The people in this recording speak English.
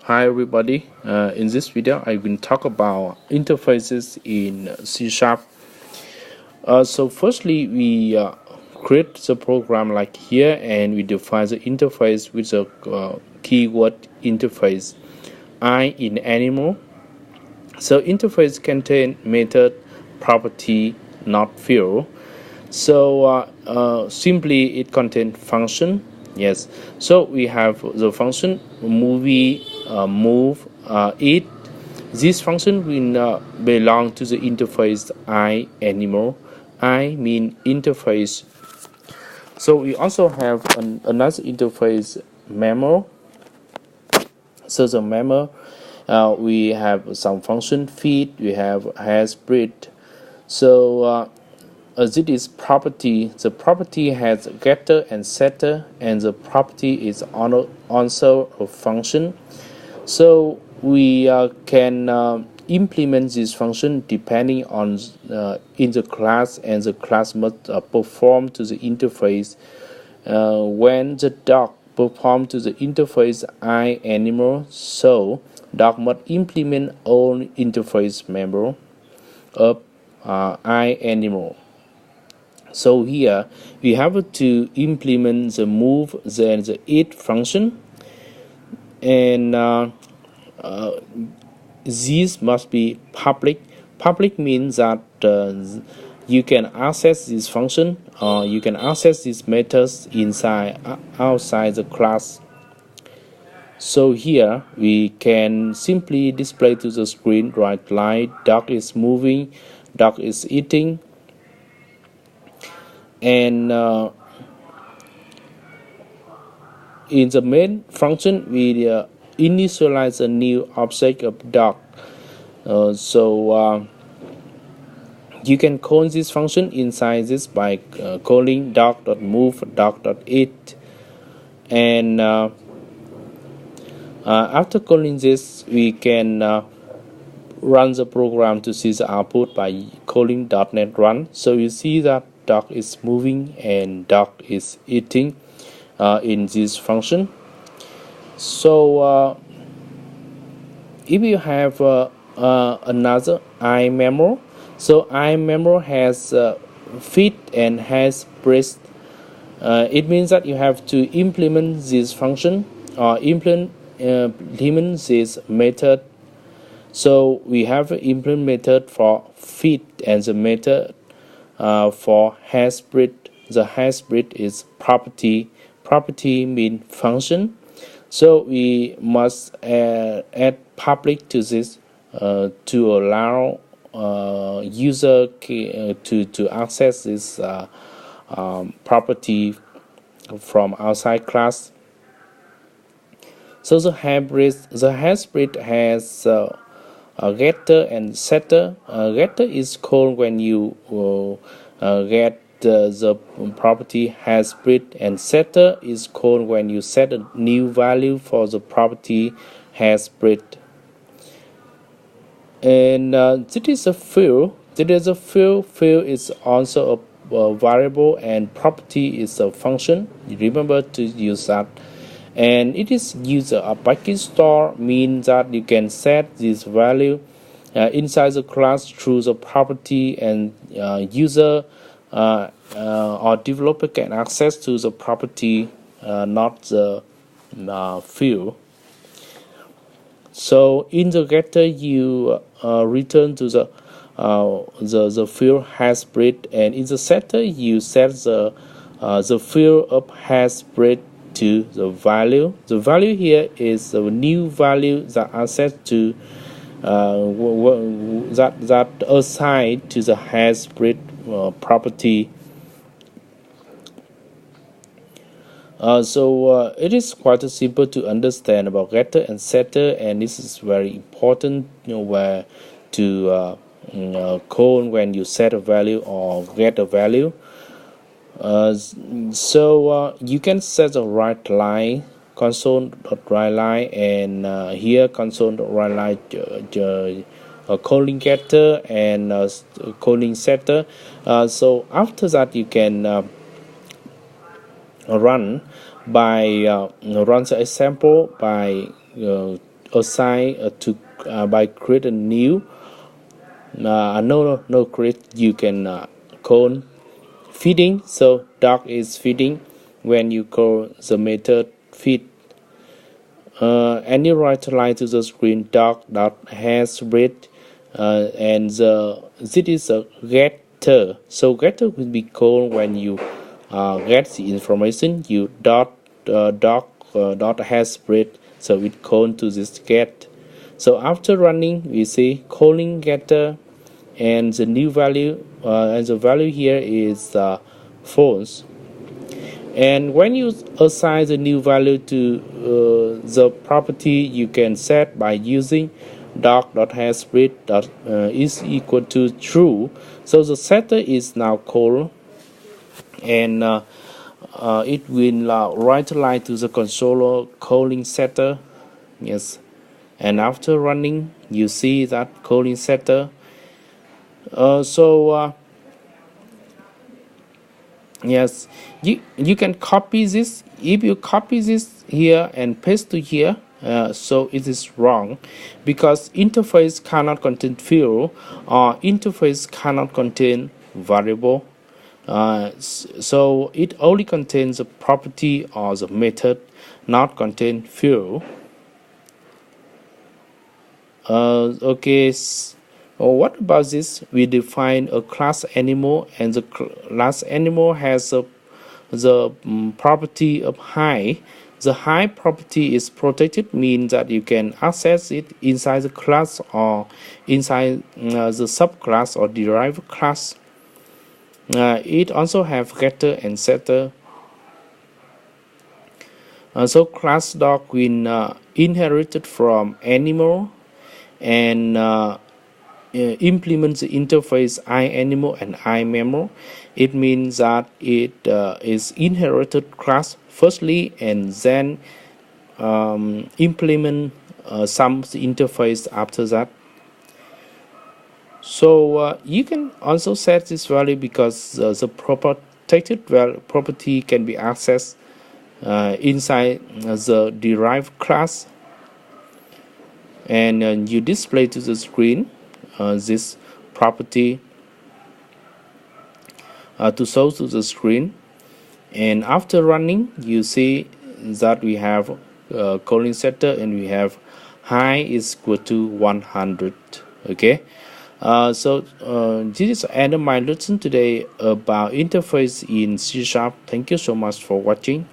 Hi everybody. In this video, I will talk about interfaces in C#. So firstly, we create the program like here, and we define the interface with the keyword interface I in animal. So interface contain method, property, not field. So simply it contains function. Yes, so we have the function movie, move, eat. This function will belong to the interface I animal. I mean interface. So we also have another interface memo. So the memo, we have some function feed. We have has breed. So as it is property, the property has getter and setter, and the property is also a function. So we can implement this function depending on in the class, and the class must perform to the interface. When the dog perform to the interface I animal, so dog must implement all interface member of I animal. So here we have to implement the move, then the eat function, and these must be public. Public means that you can access this function, or you can access these methods inside outside the class. So here we can simply display to the screen right line, dog is moving, dog is eating, and in the main function we initialize a new object of dog. So you can call this function inside this by calling dog.move, dog.eat, and after calling this, we can run the program to see the output by calling .NET run. So you see that dog is moving and dog is eating in this function. So if you have another iMemo, so iMemo has feed and has breast. It means that you have to implement this function or implement this method. So we have an implement method for feed and the method for hasBreed. The hasBreed is property. Property means function. So we must add public to this to allow user to access this property from outside class. So the hasBreed has a getter and setter. Getter is called when you get the property hasBreed, and setter is called when you set a new value for the property hasBreed. And this is a field. Field is also a variable, and property is a function. Remember to use that. And it is user a package store, means that you can set this value inside the class through the property, and user or developer can access to the property, not the field. So in the getter, you return to the field hasBreed, and in the setter you set the field of hasBreed to the value. The value here is the new value that are set to that assigned to the hasBreed property. So it is quite simple to understand about getter and setter, and this is very important, where to call when you set a value or get a value. So you can set the right line, console.writeLine, and here console.writeLine calling getter and calling setter. So after that you can run by run the example by assign by create a new create, you can call feeding. So dog is feeding when you call the method feed. And you write a line to the screen dog dot has read, and this is a getter. So getter will be called when you get the information. You dot dot has read, so it called to this get. So after running, we see calling getter, and the new value and the value here is false. And when you assign the new value to the property, you can set by using doc.hasRead is equal to true. So the setter is now called, and it will write a line to the controller calling setter. Yes, and after running, you see that calling setter. Yes, you can copy this. If you copy this here and paste to here, so it is wrong, because interface cannot contain field, or interface cannot contain variable. So it only contains the property or the method, not contain field. Okay. What about this? We define a class animal, and the class animal has the property of high. The high property is protected, means that you can access it inside the class or inside the subclass or derived class. It also have getter and setter. So class dog will inherited from animal, and implements the interface iAnimal and iMemo. It means that it is inherited class firstly, and then implement some interface after that. So you can also set this value, because the protected property can be accessed inside the derived class, and you display to the screen this property to show to the screen. And after running, you see that we have calling setter, and we have high is equal to 100. Okay. So this is the end of my lesson today about interface in C#. Thank you so much for watching.